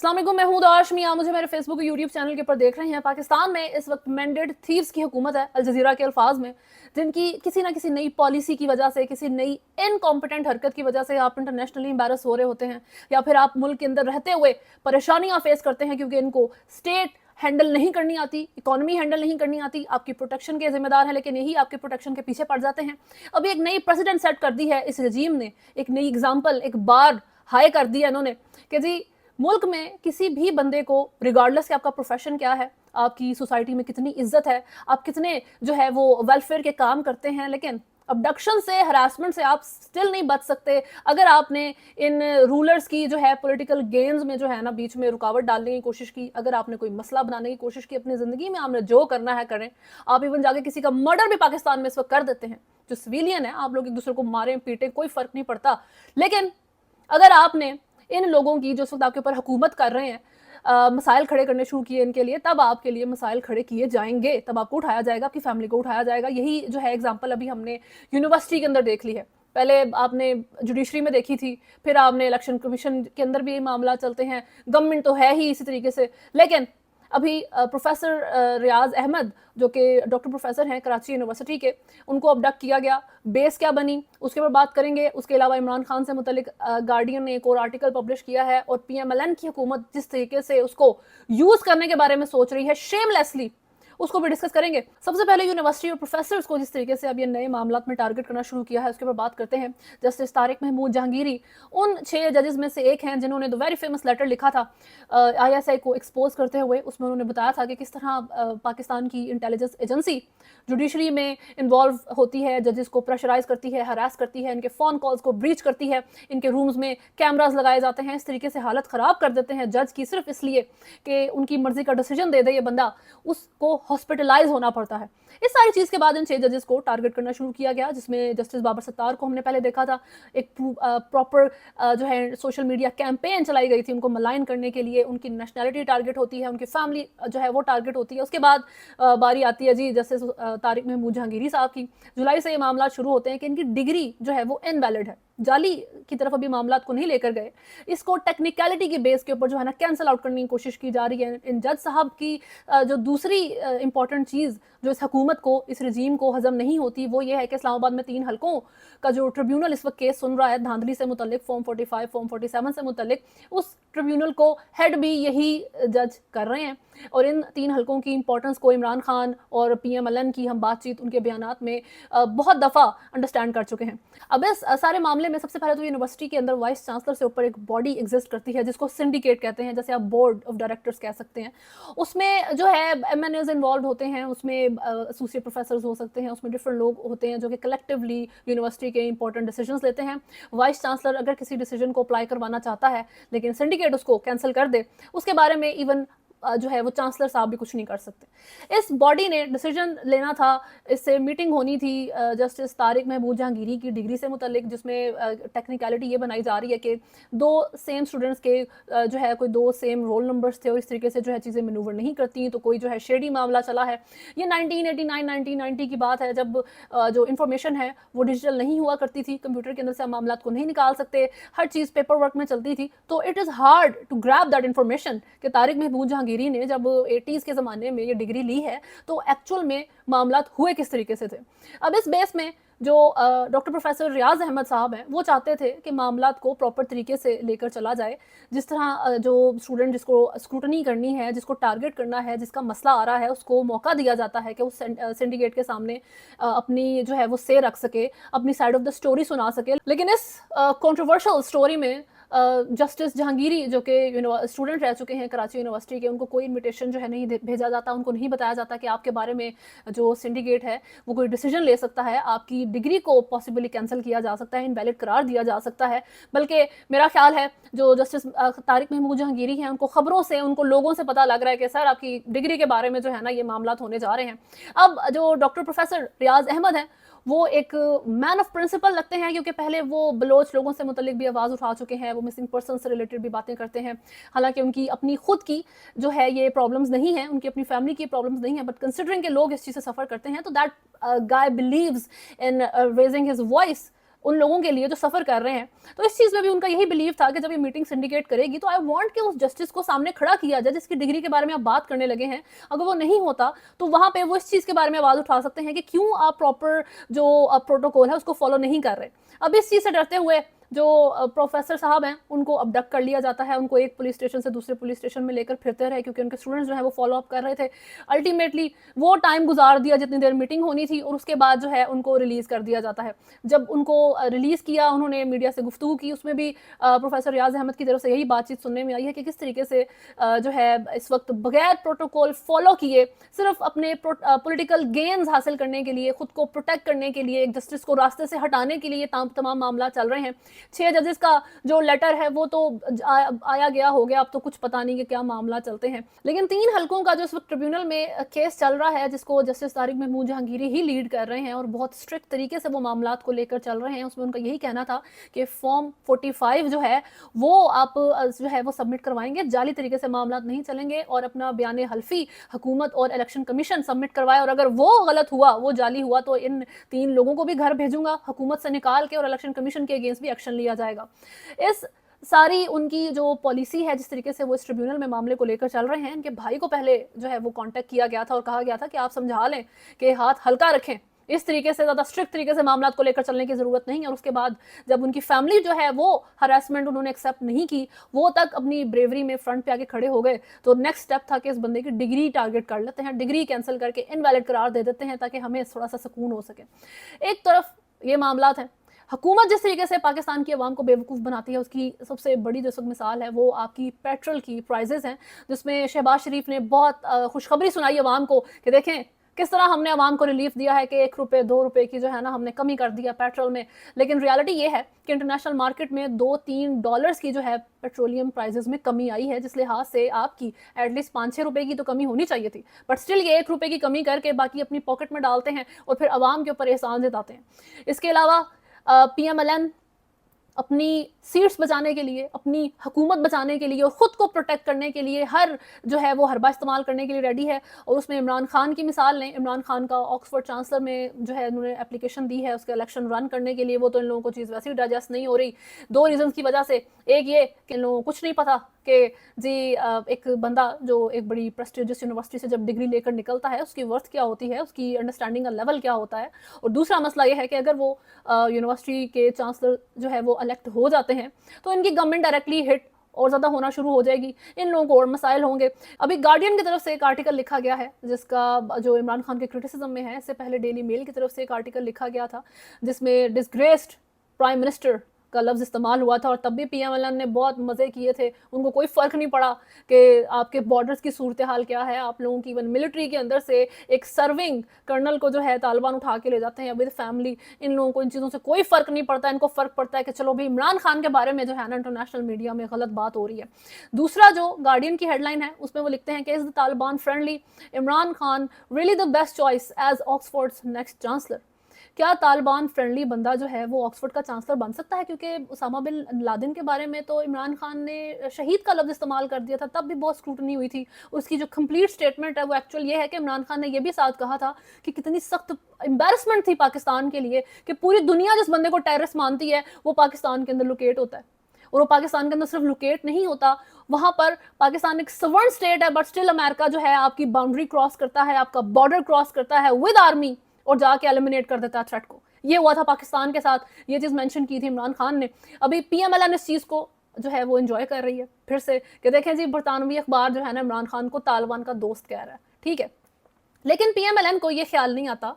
अस्सलाम वालेकुम, मैं हूं दाशमी। आप मुझे मेरे फेसबुक यूट्यूब चैनल के ऊपर देख रहे हैं। पाकिस्तान में इस वक्त मैंडेट थीव्स की हुकूमत है, अल जजीरा के अल्फाज में, जिनकी किसी ना किसी नई पॉलिसी की वजह से, किसी नई इनकॉम्पिटेंट हरकत की वजह से आप इंटरनेशनली एम्बेरस हो रहे होते हैं, या फिर आप मुल्क के अंदर रहते हुए परेशानियां फेस करते हैं क्योंकि इनको स्टेट हैंडल नहीं करनी आती, इकोनॉमी हैंडल नहीं करनी आती। आपकी प्रोटेक्शन के जिम्मेदार हैं, लेकिन यही आपके प्रोटेक्शन के पीछे पड़ जाते हैं। अभी एक नई प्रेसिडेंट सेट कर दी है इस रजीम ने, एक नई एग्जाम्पल, एक बार हाई कर दिया इन्होंने कि जी मुल्क में किसी भी बंदे को, रिगार्डलेस कि आपका प्रोफेशन क्या है, आपकी सोसाइटी में कितनी इज्जत है, आप कितने जो है वो वेलफेयर के काम करते हैं, लेकिन अबडक्शन से, हरासमेंट से आप स्टिल नहीं बच सकते अगर आपने इन रूलर्स की जो है पॉलिटिकल गेम्स में जो है ना बीच में रुकावट डालने की कोशिश की, अगर आपने कोई मसला बनाने की कोशिश की अपनी ज़िंदगी में। आपने जो करना है करें। आप इवन जाके किसी का मर्डर भी पाकिस्तान में इस वक्त कर देते हैं, जो सिविलियन है, आप लोग एक दूसरे को मारें पीटे, कोई फर्क नहीं पड़ता। लेकिन अगर आपने इन लोगों की जो इस वक्त आपके ऊपर हुकूमत कर रहे हैं मसाइल खड़े करने शुरू किए इनके लिए, तब आपके लिए मसाइल खड़े किए जाएंगे, तब आपको उठाया जाएगा, आपकी फैमिली को उठाया जाएगा। यही जो है एग्जांपल अभी हमने यूनिवर्सिटी के अंदर देख ली है। पहले आपने जुडिशरी में देखी थी, फिर आपने इलेक्शन कमीशन के अंदर भी मामला चलते हैं। गवर्नमेंट तो है ही इसी तरीके से, लेकिन अभी प्रोफेसर रियाज अहमद जो कि डॉक्टर प्रोफेसर हैं कराची यूनिवर्सिटी के, उनको अबडक्ट किया गया। बेस क्या बनी उसके ऊपर बात करेंगे। उसके अलावा इमरान खान से मुतलिक गार्डियन ने एक और आर्टिकल पब्लिश किया है, और PMLN की हुकूमत जिस तरीके से उसको यूज़ करने के बारे में सोच रही है शेमलेसली, उसको भी डिस्कस करेंगे। सबसे पहले यूनिवर्सिटी और प्रोफेसर्स को जिस तरीके से अब ये नए मामलों में टारगेट करना शुरू किया है उसके ऊपर बात करते हैं। जस्टिस तारिक महमूद जहांगीरी उन 6 जजेस में से एक हैं जिन्होंने द वेरी फेमस लेटर लिखा था ISI को एक्सपोज करते हुए। उसमें उन्होंने बताया था कि किस तरह पाकिस्तान की इंटेलिजेंस एजेंसी जुडिशरी में इन्वॉल्व होती है, जजेस को प्रेशराइज करती है, हरास करती है, इनके फ़ोन कॉल्स को ब्रीच करती है, इनके रूम्स में कैमराज लगाए जाते हैं, इस तरीके से हालत ख़राब कर देते हैं जज की सिर्फ इसलिए कि उनकी मर्जी का डिसीजन दे दे ये बंदा, उसको हॉस्पिटलाइज होना पड़ता है। इस सारी चीज़ के बाद इन 6 जजेस को टारगेट करना शुरू किया गया, जिसमें जस्टिस बाबर सत्तार को हमने पहले देखा था। एक प्रॉपर जो है सोशल मीडिया कैंपेन चलाई गई थी उनको मलाइन करने के लिए। उनकी नेशनैलिटी टारगेट होती है, उनकी फैमिली जो है वो टारगेट होती है। उसके बाद बारी आती है जी जस्टिस तारिक महमूद जहांगीरी साहब की। जुलाई से ये मामला शुरू होते हैं कि इनकी डिग्री जो है वो इनवैलिड है, जाली की तरफ अभी मामला को नहीं लेकर गए। इसको टेक्निकलिटी की बेस के ऊपर जो है ना कैंसिल आउट करने की कोशिश की जा रही है। इन जज साहब की जो दूसरी इंपॉर्टेंट चीज़ जो इस हुकूमत को, इस रजीम को हजम नहीं होती, वो ये है कि इस्लामाबाद में 3 हलकों का जो ट्रिब्यूनल इस वक्त केस सुन रहा है धांधली से मुतल्लिक, फॉर्म 45, फॉर्म 47 से मुतल्लिक, उस ट्रिब्यूनल को हेड भी यही जज कर रहे हैं। और इन 3 हलकों की इंपॉर्टेंस को इमरान खान और PMLN की हम बातचीत, उनके बयानात में बहुत दफ़ा अंडरस्टैंड कर चुके हैं। अब इस सारे मामले में सबसे पहले तो यूनिवर्सिटी के अंदर वाइस चांसलर से ऊपर एक बॉडी एग्जिस्ट करती है जिसको सिंडिकेट कहते हैं, जैसे आप बोर्ड ऑफ डायरेक्टर्स कह सकते हैं। उसमें जो है MNAs इन्वॉल्व होते हैं, उसमें एसोसिएट प्रोफेसर्स हो सकते हैं, उसमें डिफरेंट लोग होते हैं जो कि कलेक्टिवली यूनिवर्सिटी के इंपॉर्टेंट डिसीजंस लेते हैं। वाइस चांसलर अगर किसी डिसीजन को अप्लाई करवाना चाहता है लेकिन सिंडिकेट उसको कैंसिल कर दे, उसके बारे में इवन जो है वो चांसलर साहब भी कुछ नहीं कर सकते। इस बॉडी ने डिसीजन लेना था, इससे मीटिंग होनी थी जस्टिस तारिक महमूद जहांगीरी की डिग्री से मुतल्लिक, जिसमें टेक्निकलिटी ये बनाई जा रही है कि 2 सेम स्टूडेंट्स के जो है कोई 2 सेम रोल नंबर्स थे और इस तरीके से जो है चीज़ें मैनूवर नहीं करती, तो कोई जो है शेडी मामला चला है। ये 1989-1990 की बात है, जब जो इन्फॉर्मेशन है वो डिजिटल नहीं हुआ करती थी, कंप्यूटर के अंदर से आप मामला को नहीं निकाल सकते, हर चीज़ पेपर वर्क में चलती थी। तो it is hard to grab that information कि तारिक महमूद जहांगीरी ने जब 80s के ज़माने में ये डिग्री ली है तो एक्चुअल में मामला हुए किस तरीके से थे। अब इस बेस में जो डॉक्टर प्रोफेसर रियाज अहमद साहब हैं वो चाहते थे कि मामला को प्रॉपर तरीके से लेकर चला जाए, जिस तरह जो स्टूडेंट जिसको स्क्रूटनी करनी है, जिसको टारगेट करना है, जिसका मसला आ रहा है, उसको मौका दिया जाता है कि उस सिंडिकेट के सामने अपनी जो है वो से रख सके, अपनी साइड ऑफ द स्टोरी सुना सके। लेकिन इस कंट्रोवर्शियल स्टोरी में जस्टिस जहांगीरी जो कि स्टूडेंट रह चुके हैं कराची यूनिवर्सिटी के, उनको कोई इन्विटेशन जो है नहीं भेजा जाता, उनको नहीं बताया जाता कि आपके बारे में जो सिंडिकेट है वो कोई डिसीजन ले सकता है, आपकी डिग्री को पॉसिबली कैंसिल किया जा सकता है, इनवैलिड करार दिया जा सकता है। बल्कि मेरा ख्याल है जो जस्टिस तारिक महमूद जहांगीरी हैं उनको खबरों से, उनको लोगों से पता लग रहा है कि सर आपकी डिग्री के बारे में जो है ना ये मामला होने जा रहे हैं। अब जो डॉक्टर प्रोफेसर रियाज अहमद हैं वो एक मैन ऑफ प्रिंसिपल लगते हैं, क्योंकि पहले वो बलोच लोगों से मुतल्लिक भी आवाज़ उठा चुके हैं, वो मिसिंग पर्सन से रिलेटेड भी बातें करते हैं। हालांकि उनकी अपनी खुद की जो है ये प्रॉब्लम्स नहीं है, उनकी अपनी फैमिली की प्रॉब्लम्स नहीं है, बट कंसिडरिंग के लोग इस चीज़ से सफ़र करते हैं तो that guy believes in raising his voice उन लोगों के लिए जो सफ़र कर रहे हैं। तो इस चीज़ में भी उनका यही बिलीव था कि जब ये मीटिंग सिंडिकेट करेगी तो आई वांट कि उस जस्टिस को सामने खड़ा किया जाए जिसकी डिग्री के बारे में आप बात करने लगे हैं। अगर वो नहीं होता तो वहाँ पे वो इस चीज़ के बारे में आवाज़ उठा सकते हैं कि क्यों आप प्रॉपर जो प्रोटोकॉल है उसको फॉलो नहीं कर रहे। अब इस चीज़ से डरते हुए जो प्रोफेसर साहब हैं उनको अबडक्ट कर लिया जाता है, उनको एक पुलिस स्टेशन से दूसरे पुलिस स्टेशन में लेकर फिरते रहे क्योंकि उनके स्टूडेंट्स जो है वो फॉलो अप कर रहे थे। अल्टीमेटली वो टाइम गुजार दिया जितनी देर मीटिंग होनी थी और उसके बाद जो है उनको रिलीज़ कर दिया जाता है। जब उनको रिलीज़ किया उन्होंने मीडिया से गुफ्तगू की, उसमें भी प्रोफेसर रियाज अहमद की तरफ से यही बातचीत सुनने में आई है कि किस तरीके से जो है इस वक्त बगैर प्रोटोकॉल फॉलो किए सिर्फ अपने पॉलिटिकल गेन्स हासिल करने के लिए, खुद को प्रोटेक्ट करने के लिए, एक जस्टिस को रास्ते से हटाने के लिए तमाम मामला चल रहे हैं। 6 जजेस का जो लेटर है वो तो आया गया हो गया, अब तो कुछ पता नहीं कि क्या मामला चलते हैं। लेकिन 3 हलकों का जो इस वक्त ट्रिब्यूनल में केस चल रहा है जिसको जस्टिस तारिक महमूद जहांगीरी ही लीड कर रहे हैं और बहुत स्ट्रिक्ट तरीके से वो मामला को लेकर चल रहे हैं, उसमें उनका यही कहना था कि फॉर्म 45 जो है वो आप जो है वो सबमिट करवाएंगे, जाली तरीके से मामला नहीं चलेंगे और अपना बयान हल्फी हुकूमत और इलेक्शन कमीशन सबमिट करवाए और अगर वो गलत हुआ, वो जाली हुआ तो इन 3 लोगों को भी घर भेजूंगा हुकूमत से निकाल के और इलेक्शन कमीशन के अगेंस्ट भी एक्शन लिया जाएगा। इस सारी उनकी जो पॉलिसी है, जिस तरीके से वो इस ट्रिब्यूनल में मामले को लेकर चल रहे हैं, इनके भाई को पहले जो है वो कांटेक्ट किया गया था और कहा गया था कि आप समझा लें कि हाथ हल्का रखें, इस तरीके से ज़्यादा स्ट्रिक्ट तरीके से मामला को लेकर चलने की ज़रूरत नहीं है। और उसके बाद जब उनकी फैमिली जो है वो हरासमेंट उन्होंने एक्सेप्ट नहीं की, वो तक अपनी ब्रेवरी में फ्रंट पे आके खड़े हो गए, तो नेक्स्ट स्टेप था कि इस बंदे की डिग्री टारगेट कर लेते हैं, डिग्री कैंसिल करके इनवैलिड करार दे देते हैं ताकि हमें थोड़ा सा सुकून हो सके। एक तरफ ये मामला है, हुकूमत जिस तरीके से पाकिस्तान की आवाम को बेवकूफ़ बनाती है उसकी सबसे बड़ी जो मिसाल है वो आपकी पेट्रोल की प्राइजेज़ हैं, जिसमें शहबाज शरीफ ने बहुत खुशखबरी सुनाई आवाम को कि देखें किस तरह हमने आवाम को रिलीफ दिया है कि 1 रुपये 2 रुपये की जो है ना हमने कमी कर दिया पेट्रोल में। लेकिन रियलिटी ये है कि इंटरनेशनल मार्केट में $2-3 की जो है पेट्रोलियम प्राइजेस में कमी आई है, जिस लिहाज से आपकी एटलीस्ट 5-6 रुपये की तो कमी होनी चाहिए थी, बट स्टिल ये 1 रुपये की कमी करके बाकी अपनी पॉकेट में डालते हैं और फिर आवाम के ऊपर एहसान जताते हैं। इसके अलावा PMLN अपनी सीट्स बचाने के लिए, अपनी हुकूमत बचाने के लिए और ख़ुद को प्रोटेक्ट करने के लिए हर जो है वो हरबा इस्तेमाल करने के लिए रेडी है। और उसमें इमरान खान की मिसाल लें, इमरान खान का ऑक्सफोर्ड चांसलर में जो है उन्होंने एप्लीकेशन दी है उसके इलेक्शन रन करने के लिए, वो तो इन लोगों को चीज़ वैसे ही डाइजेस्ट नहीं हो रही 2 रीज़न्स की वजह से। एक ये कि इन लोगों को कुछ नहीं पता कि जी एक बंदा जो एक बड़ी प्रेस्टिजियस यूनिवर्सिटी से जब डिग्री लेकर निकलता है उसकी वर्थ क्या होती है, उसकी अंडरस्टैंडिंग का लेवल क्या होता है। और दूसरा मसला ये है कि अगर वो यूनिवर्सिटी के चांसलर जो है वो इलेक्ट हो जाते हैं तो इनकी गवर्नमेंट डायरेक्टली हिट और ज़्यादा होना शुरू हो जाएगी, इन लोगों को और मसाइल होंगे। अभी गार्डियन की तरफ से एक आर्टिकल लिखा गया है जिसका जो इमरान खान के क्रिटिसिज्म में है, इससे पहले डेली मेल की तरफ से एक आर्टिकल लिखा गया था जिसमें डिसग्रेस्ड प्राइम मिनिस्टर का लफ्ज़ इस्तेमाल हुआ था और तब भी PMLN ने बहुत मज़े किए थे, उनको कोई फ़र्क नहीं पड़ा कि आपके बॉर्डर्स की सूरत हाल क्या है। आप लोगों की इवन मिलिट्री के अंदर से एक सर्विंग कर्नल को जो है तालिबान उठा के ले जाते हैं विद फैमिली, इन लोगों को इन चीज़ों से कोई फ़र्क नहीं पड़ता। इनको फ़र्क पड़ता है कि चलो भाई इमरान खान के बारे में जो है ना इंटरनेशनल मीडिया में गलत बात हो रही है। दूसरा जो गार्डियन की हेडलाइन है उसमें वो लिखते हैं कि is the Taliban friendly, Imran Khan really the best choice as Oxford's next chancellor. क्या तालिबान फ्रेंडली बंदा जो है वो ऑक्सफोर्ड का चांसलर बन सकता है? क्योंकि उसामा बिन लादेन के बारे में तो इमरान खान ने शहीद का लफ्ज़ इस्तेमाल कर दिया था, तब भी बहुत स्क्रूटनी हुई थी। उसकी जो कंप्लीट स्टेटमेंट है वो एक्चुअल ये है कि इमरान खान ने ये भी साथ कहा था कि कितनी सख्त एम्बैरसमेंट थी पाकिस्तान के लिए कि पूरी दुनिया जिस बंदे को टेररिस्ट मानती है वो पाकिस्तान के अंदर लोकेट होता है। और वो पाकिस्तान के अंदर सिर्फ लोकेट नहीं होता, वहाँ पर पाकिस्तान एक सवर्न स्टेट है, बट स्टिल अमेरिका जो है आपकी बाउंड्री क्रॉस करता है, आपका बॉर्डर क्रॉस करता है विद आर्मी और जाके एलिमिनेट कर देता है थ्रेट को। ये हुआ था पाकिस्तान के साथ, ये चीज़ मेंशन की थी इमरान खान ने। अभी PMLN इस चीज़ को जो है वो एंजॉय कर रही है फिर से कि देखें जी बरतानवी अखबार जो है ना इमरान खान को तालिबान का दोस्त कह रहा है, ठीक है। लेकिन PMLN को ये ख्याल नहीं आता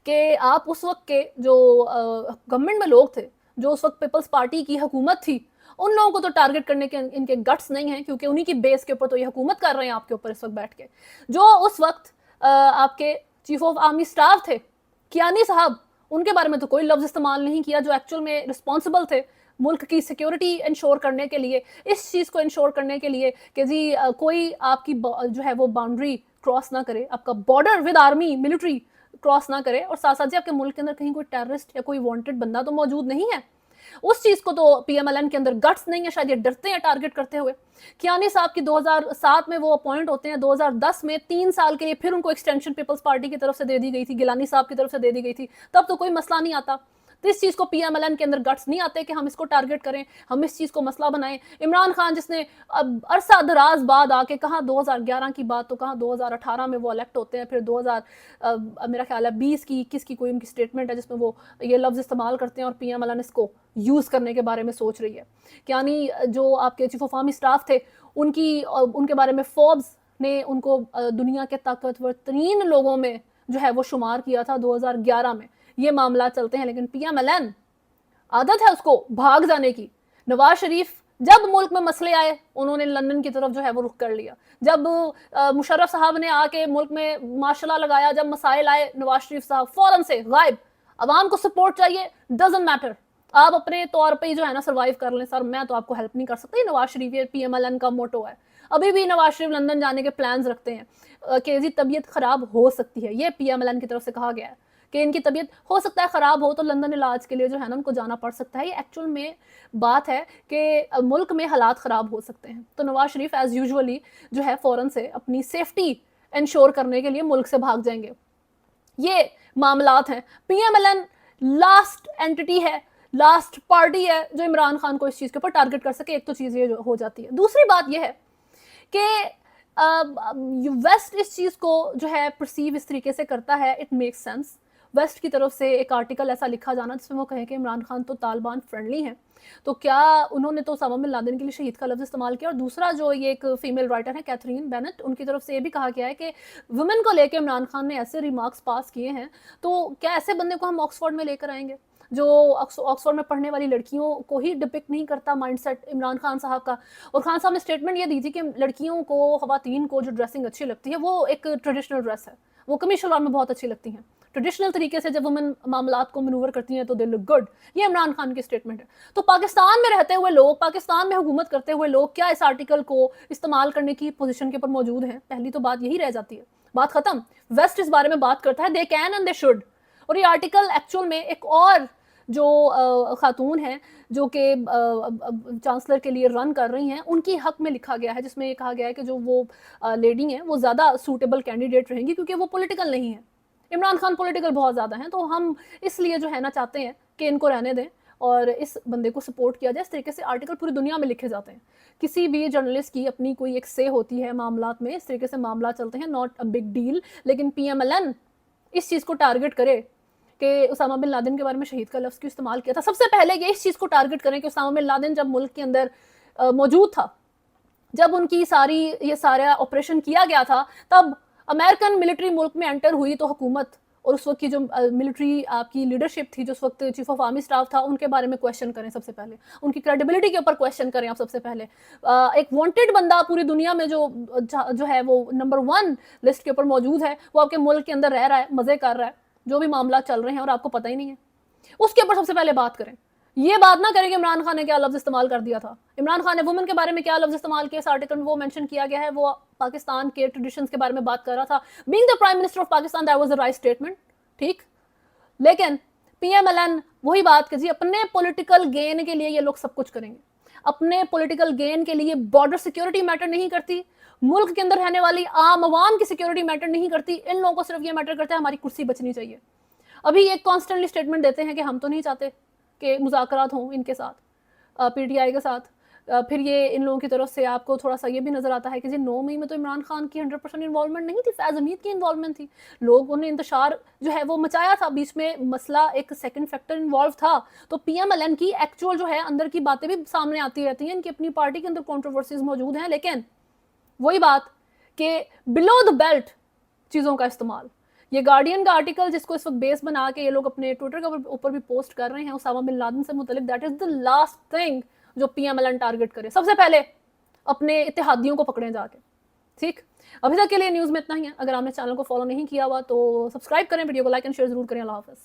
कि आप उस वक्त के जो गवर्नमेंट में लोग थे, जो उस वक्त पीपल्स पार्टी की हुकूमत थी, उन लोगों को तो टारगेट करने के इनके गट्स नहीं हैं, क्योंकि उन्हीं की बेस के ऊपर तो ये हुकूमत कर रहे हैं आपके ऊपर इस वक्त बैठ के। जो उस वक्त आपके चीफ ऑफ आर्मी स्टाफ थे कियानी साहब, उनके बारे में तो कोई लफ्ज़ इस्तेमाल नहीं किया, जो एक्चुअल में रिस्पॉन्सिबल थे मुल्क की सिक्योरिटी इंश्योर करने के लिए, इस चीज़ को इंश्योर करने के लिए कि जी कोई आपकी जो है वो बाउंड्री क्रॉस ना करे, आपका border with army military cross ना करे, और साथ साथ जी आपके मुल्क के अंदर कहीं कोई टेररिस्ट या कोई वांटेड बंदा तो मौजूद नहीं है। उस चीज़ को तो PMLN के अंदर गट्स नहीं है, शायद ये डरते हैं टारगेट करते हुए। कियानी साहब की 2007 में वो अपॉइंट होते हैं, 2010 में 3 साल के लिए फिर उनको एक्सटेंशन पीपल्स पार्टी की तरफ से दे दी गई थी, गिलानी साहब की तरफ से दे दी गई थी, तब तो कोई मसला नहीं आता। तो इस चीज़ को PMLN के अंदर गट्स नहीं आते कि हम इसको टारगेट करें, हम इस चीज़ को मसला बनाएं। इमरान खान जिसने अब अरसा दराज बाद आके, कहाँ 2011 की बात तो कहाँ 2018 में वो इलेक्ट होते हैं, फिर 2000 मेरा ख्याल है 20 की 21 की कोई उनकी स्टेटमेंट है जिसमें वो ये लफ्ज़ इस्तेमाल करते हैं और PMLN इसको यूज़ करने के बारे में सोच रही है। यानी जो आपके चीफ ऑफ आर्मी स्टाफ थे उनके बारे में फोर्ब्स ने उनको दुनिया के ताकतवर तरीन लोगों में जो है वो शुमार किया था 2011 में। ये मामला चलते हैं, लेकिन PMLN आदत है उसको भाग जाने की। नवाज शरीफ जब मुल्क में मसले आए उन्होंने लंदन की तरफ जो है वो रुख कर लिया। जब मुशर्रफ साहब ने आके मुल्क में माशाल्लाह लगाया, जब मसाइल आए नवाज शरीफ साहब फौरन से गायब। अवाम को सपोर्ट चाहिए, डजंट मैटर, आप अपने तौर पे जो है ना सर्वाइव कर लें सर, मैं तो आपको हेल्प नहीं कर सकता। ये नवाज शरीफ ये PMLN का मोटो है। अभी भी नवाज शरीफ लंदन जाने के प्लान्स रखते हैं कि जी तबीयत खराब हो सकती है, ये PMLN की तरफ से कहा गया है कि इनकी तबीयत हो सकता है खराब हो तो लंदन इलाज के लिए जो है ना उनको जाना पड़ सकता है। ये एक्चुअल में बात है कि मुल्क में हालात खराब हो सकते हैं, तो नवाज शरीफ एज यूजुअली जो है फौरन से अपनी सेफ्टी इंश्योर करने के लिए मुल्क से भाग जाएंगे। ये मामलात हैं। PMLN लास्ट एंटिटी है, लास्ट पार्टी है जो इमरान खान को इस चीज के ऊपर टारगेट कर सके। एक तो चीज ये हो जाती है। दूसरी बात ये है कि वेस्ट इस चीज को जो है परसीव इस तरीके से करता है, इट मेक्स सेंस। वेस्ट की तरफ से एक आर्टिकल ऐसा लिखा जाना जिसमें वो कहें कि इमरान खान तो तालिबान फ्रेंडली हैं, तो क्या उन्होंने तो ओसामा बिन लादेन के लिए शहीद का लफ्ज़ इस्तेमाल किया। और दूसरा जो ये एक फीमेल राइटर है कैथरीन बेनेट, उनकी तरफ से ये भी कहा गया है कि वुमेन को लेकर इमरान खान ने ऐसे रिमार्क्स पास किए हैं, तो क्या ऐसे बंदे को हम ऑक्सफोर्ड में लेकर आएंगे जो ऑक्सफोर्ड में पढ़ने वाली लड़कियों को ही डिपिक्ट नहीं करता माइंडसेट इमरान खान साहब का। और खान साहब ने स्टेटमेंट ये दी थी कि लड़कियों को, ख़वातीन को जो ड्रेसिंग अच्छी लगती है वो एक ट्रेडिशनल ड्रेस है, वो कमीज शलवार में बहुत अच्छी लगती हैं। ट्रेडिशनल तरीके से जब वुमेन मामलात को मनूवर करती हैं तो दे लुक गुड। ये इमरान खान की स्टेटमेंट है। तो पाकिस्तान में रहते हुए लोग, पाकिस्तान में हुकूमत करते हुए लोग क्या इस आर्टिकल को इस्तेमाल करने की पोजीशन के ऊपर मौजूद हैं? पहली तो बात यही रह जाती है, बात खत्म। वेस्ट इस बारे में बात करता है, they can and they should. और ये आर्टिकल एक्चुअल में एक और जो खातून हैं जो कि चांसलर के लिए रन कर रही हैं, उनकी हक में लिखा गया है, जिसमें ये कहा गया है कि जो वो लेडी हैं वो ज़्यादा सूटेबल कैंडिडेट रहेंगी क्योंकि वो पॉलिटिकल नहीं है। इमरान खान पॉलिटिकल बहुत ज़्यादा हैं, तो हम इसलिए जो है ना चाहते हैं कि इनको रहने दें और इस बंदे को सपोर्ट किया जाए। इस तरीके से आर्टिकल पूरी दुनिया में लिखे जाते हैं। किसी भी जर्नलिस्ट की अपनी कोई एक से होती है मामलात में, इस तरीके से मामला चलते हैं, नॉट अ बिग डील। लेकिन PMLN इस चीज़ को टारगेट करे कि उसामा बिन लादेन के बारे में शहीद का लफ्ज़ क्यों इस्तेमाल किया था। सबसे पहले ये इस चीज़ को टारगेट करें कि उसामा बिन लादेन जब मुल्क के अंदर मौजूद था, जब उनकी ये सारा ऑपरेशन किया गया था, तब अमेरिकन मिलिट्री मुल्क में एंटर हुई तो हुकूमत और उस वक्त की जो मिलिट्री आपकी लीडरशिप थी, जो उस वक्त चीफ ऑफ आर्मी स्टाफ था, उनके बारे में क्वेश्चन करें सबसे पहले, उनकी क्रेडिबिलिटी के ऊपर क्वेश्चन करें आप सबसे पहले। एक वांटेड बंदा पूरी दुनिया में जो है वो नंबर 1 लिस्ट के ऊपर मौजूद है, वो आपके मुल्क के अंदर रह रहा है, मजे कर रहा है, जो भी मामला चल रहे हैं और आपको पता ही नहीं है, उसके ऊपर सबसे पहले बात करें। ये बात ना करें कि इमरान खान ने क्या लफ्ज इस्तेमाल कर दिया था, इमरान खान ने वुमेन के बारे में क्या लफ्ज इस्तेमाल किया, इस आर्टिकल में वो मेंशन किया गया है, वो पाकिस्तान के ट्रेडिशंस के बारे में बात कर रहा था। Being the prime minister of Pakistan that was the right statement, ठीक। लेकिन PMLN वही बात कि जी अपने पॉलिटिकल गेन के लिए ये लोग सब कुछ करेंगे, अपने पॉलिटिकल गेन के लिए बॉर्डर सिक्योरिटी मैटर नहीं करती, मुल्क के अंदर रहने वाली आम आवाम की सिक्योरिटी मैटर नहीं करती, इन लोगों को सिर्फ ये मैटर करता है हमारी कुर्सी बचनी चाहिए। अभी ये कॉन्स्टेंटली स्टेटमेंट देते हैं कि हम तो नहीं चाहते कि मुज़ाकरात हों इनके साथ, PTI के साथ। फिर ये इन लोगों की तरफ से आपको थोड़ा सा ये भी नजर आता है कि जी 9 मई में तो इमरान खान की 100% इन्वॉल्वमेंट नहीं थी, फैज़ हमीद की इन्वॉल्वमेंट थी। लोगों ने इंतशार जो है वो मचाया था, बीच में मसला एक सेकंड फैक्टर इन्वॉल्व था। तो PMLN की एक्चुअल जो है अंदर की बातें भी सामने आती रहती हैं, इनकी अपनी पार्टी के अंदर कॉन्ट्रोवर्सीज मौजूद हैं, लेकिन वही बात कि बिलो द बेल्ट चीज़ों का इस्तेमाल। ये गार्डियन का आर्टिकल जिसको इस वक्त बेस बना के ये लोग अपने ट्विटर के ऊपर भी पोस्ट कर रहे हैं उसामा बिन लादेन से मुतल्लिक, that is the last thing जो PMLN टारगेट करे। सबसे पहले अपने इत्तेहादियों को पकड़ें जाके, ठीक। अभी तक के लिए न्यूज़ में इतना ही है। अगर आपने चैनल को फॉलो नहीं किया हुआ तो सब्सक्राइब करें, वीडियो को लाइक एंड शेयर जरूर करें। अल्लाह हाफ़िज़।